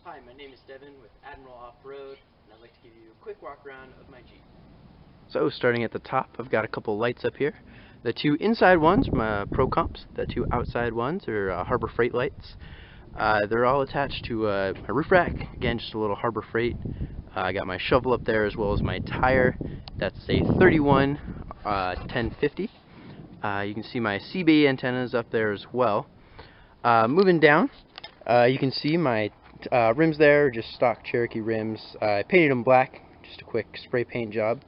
Hi, my name is Devin with Admiral Off-Road, and I'd like to give you a quick walk around of my Jeep. So, starting at the top, I've got a couple lights up here. The two inside ones are my Pro Comps. The two outside ones are Harbor Freight lights. They're all attached to my roof rack. Again, just a little Harbor Freight. I got my shovel up there as well as my tire. That's a 31 1050. You can see my CB antennas up there as well. Moving down, you can see my rims there, just stock Cherokee rims. I painted them black, just a quick spray paint job.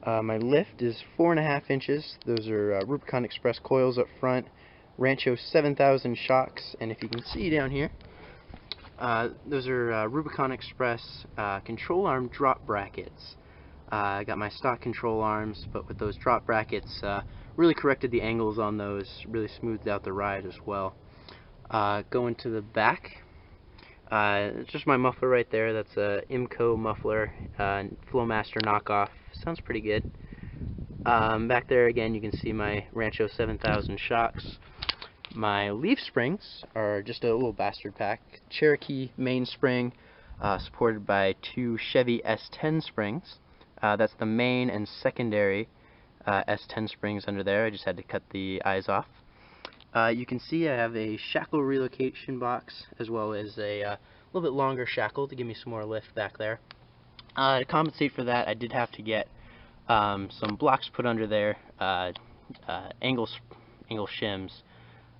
My lift is 4.5 inches. Those are Rubicon Express coils up front, Rancho 7000 shocks, and if you can see down here, those are Rubicon Express control arm drop brackets. I got my stock control arms, but with those drop brackets, really corrected the angles on those, really smoothed out the ride as well. Going to the back, it's just my muffler right there. That's a IMCO muffler, Flowmaster knockoff. Sounds pretty good. Back there again, you can see my Rancho 7000 shocks. My leaf springs are just a little bastard pack. Cherokee mainspring, supported by two Chevy S10 springs. That's the main and secondary S10 springs under there. I just had to cut the eyes off. You can see I have a shackle relocation box as well as a little bit longer shackle to give me some more lift back there. To compensate for that, I did have to get some blocks put under there, angle shims,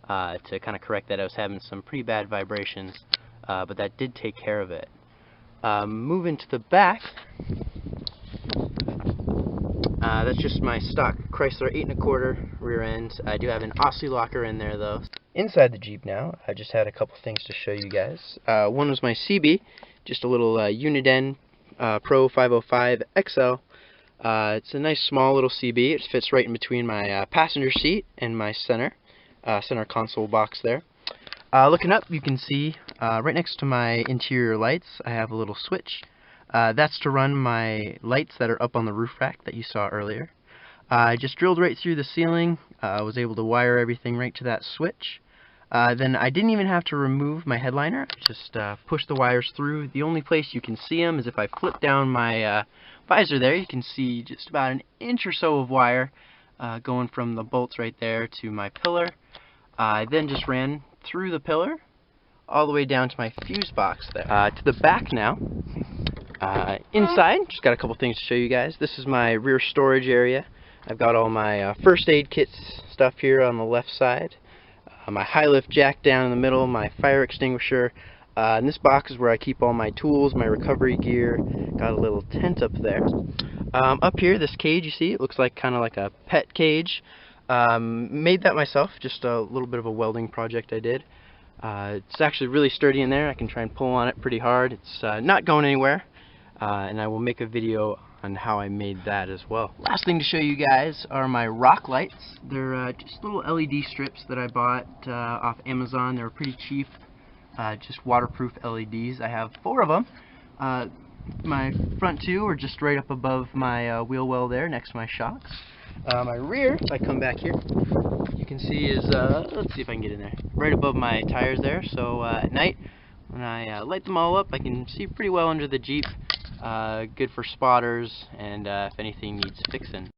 to kind of correct that. I was having some pretty bad vibrations, but that did take care of it. Moving to the back, that's just my stock Chrysler 8¼ rear end. I do have an Aussie locker in there though. Inside the Jeep now, I just had a couple things to show you guys. One was my CB, just a little Uniden Pro 505 XL. It's a nice small little CB. It fits right in between my passenger seat and my center console box there. Looking up, you can see right next to my interior lights, I have a little switch. That's to run my lights that are up on the roof rack that you saw earlier. I just drilled right through the ceiling. I was able to wire everything right to that switch. Then I didn't even have to remove my headliner. Just push the wires through. The only place you can see them is if I flip down my visor there. You can see just about an inch or so of wire going from the bolts right there to my pillar. I then just ran through the pillar all the way down to my fuse box there. To the back now. Inside, just got a couple things to show you guys. This is my rear storage area. I've got all my first aid kits stuff here on the left side. My high lift jack down in the middle, my fire extinguisher. And this box is where I keep all my tools, my recovery gear. Got a little tent up there. Up here, this cage you see, it looks like kind of like a pet cage. Made that myself, just a little bit of a welding project I did. It's actually really sturdy in there. I can try and pull on it pretty hard. It's not going anywhere. And I will make a video on how I made that as well. Last thing to show you guys are my rock lights. They're just little LED strips that I bought off Amazon. They were pretty cheap, just waterproof LEDs. I have 4 of them. My front 2 are just right up above my wheel well there, next to my shocks. My rear, if I come back here, you can see is, let's see if I can get in there, right above my tires there. So at night, when I light them all up, I can see pretty well under the Jeep. Good for spotters and if anything needs fixing.